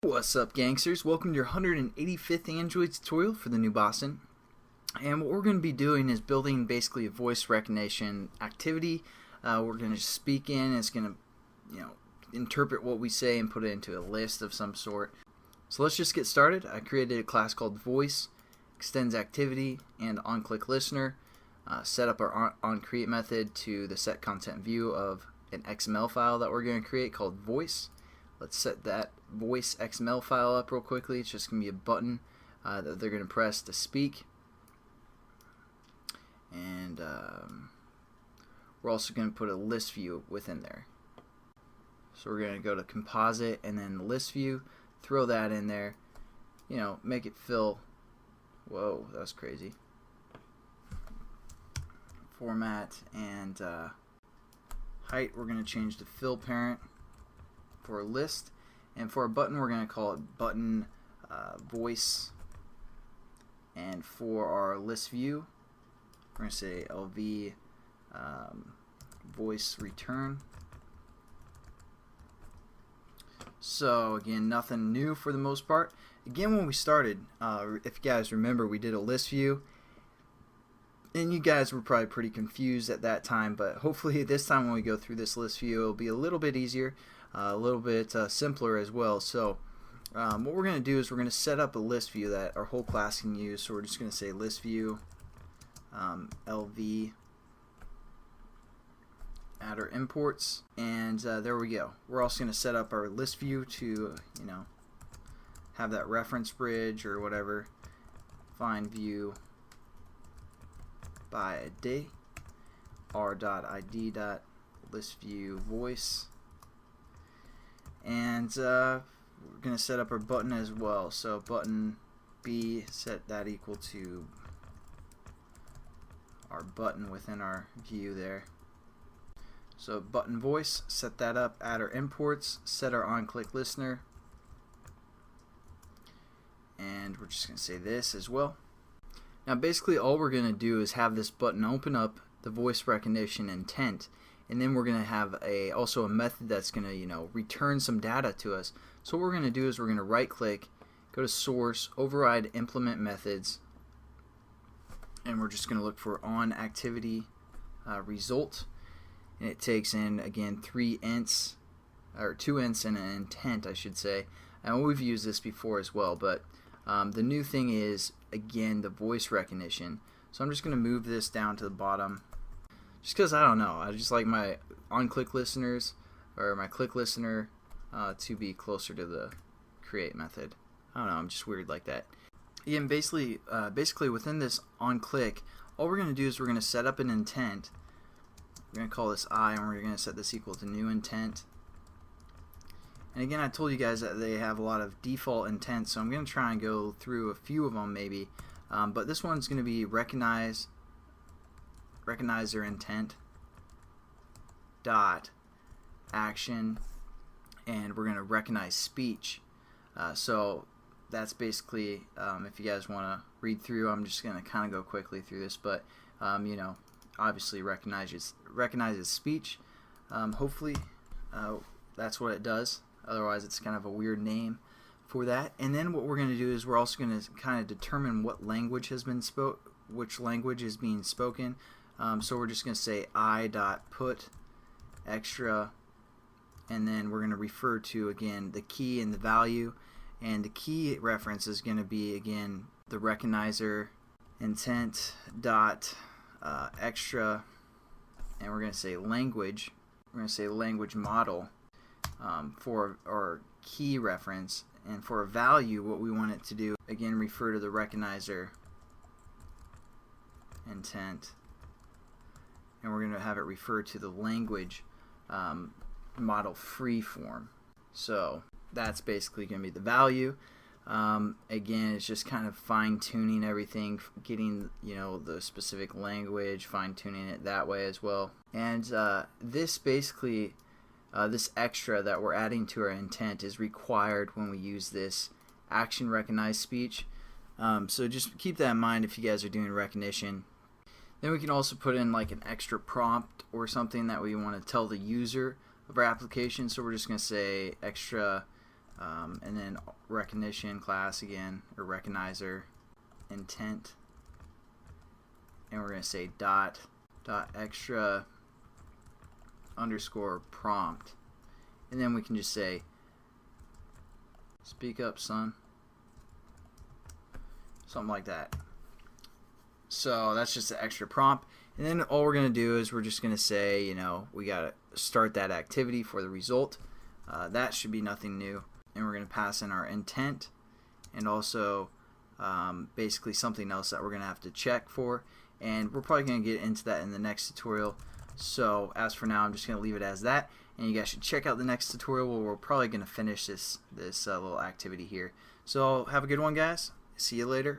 What's up, gangsters? Welcome to your 185th Android tutorial for the new Boston. And what we're going to be doing is building basically a voice recognition activity. We're going to speak in. It's going to, interpret what we say and put it into a list of some sort. So let's just get started. I created a class called Voice, extends activity, and onClick listener. Set up our onCreate method to the set content view of an XML file that we're going to create called Voice. Let's set that voice XML file up real quickly. It's just going to be a button that they're going to press to speak. And we're also going to put a list view within there. So we're going to go to composite and then list view, throw that in there, make it fill. Whoa, that was crazy. Format and height, we're going to change to fill parent for a list, and for a button we're going to call it button voice, and for our list view we're going to say LV voice return. So again, nothing new for the most part. Again, when we started, if you guys remember, we did a list view and you guys were probably pretty confused at that time, but hopefully this time when we go through this list view it'll be a little bit easier, a little bit simpler as well. So what we're going to do is we're going to set up a list view that our whole class can use. So we're just going to say list view LV, add our imports, and there we go. We're also going to set up our list view to have that reference bridge or whatever. Find view by a day, r.id.listView voice, and we're going to set up our button as well. So button B, set that equal to our button within our view there. So button voice, set that up, add our imports, set our onClick listener, and we're just going to say this as well. Now basically all we're going to do is have this button open up the voice recognition intent, and then we're going to have also a method that's going to return some data to us. So what we're going to do is we're going to right click, go to source, override implement methods, and we're just going to look for on activity result, and it takes in again 2 ints and an intent, I should say. And we've used this before as well, but the new thing is again the voice recognition. So I'm just going to move this down to the bottom just because I don't know, I just like my on-click listeners or my click listener to be closer to the create method. I don't know, I'm just weird like that. Again, basically within this on-click, all we're going to do is we're going to set up an intent. We're going to call this I, and we're going to set this equal to new intent. And again, I told you guys that they have a lot of default intents, so I'm going to try and go through a few of them maybe. But this one's going to be recognize their intent dot action, and we're going to recognize speech. So that's basically, if you guys want to read through, I'm just going to kind of go quickly through this, but obviously recognizes speech. Hopefully that's what it does. Otherwise it's kind of a weird name for that. And then what we're going to do is we're also going to kind of determine what language has been which language is being spoken. So we're just going to say I.put extra, and then we're going to refer to again the key and the value, and the key reference is going to be again the recognizer intent dot extra, and we're going to say language. We're going to say language model for our key reference, and for a value what we want it to do again refer to the recognizer intent, and we're going to have it refer to the language model free form. So that's basically going to be the value. Again, it's just kind of fine-tuning everything, getting the specific language, fine-tuning it that way as well. And this basically this extra that we're adding to our intent is required when we use this action recognize speech. So just keep that in mind if you guys are doing recognition. Then we can also put in like an extra prompt or something that we want to tell the user of our application. So we're just going to say extra and then recognition class again, or recognizer intent, and we're going to say dot extra underscore prompt, and then we can just say speak up son, something like that. So that's just an extra prompt, and then all we're going to do is we're just going to say, you know, we got to start that activity for the result. That should be nothing new, and we're going to pass in our intent and also basically something else that we're going to have to check for, and we're probably going to get into that in the next tutorial. So as for now, I'm just going to leave it as that, and you guys should check out the next tutorial where we're probably going to finish this little activity here. So have a good one, guys. See you later.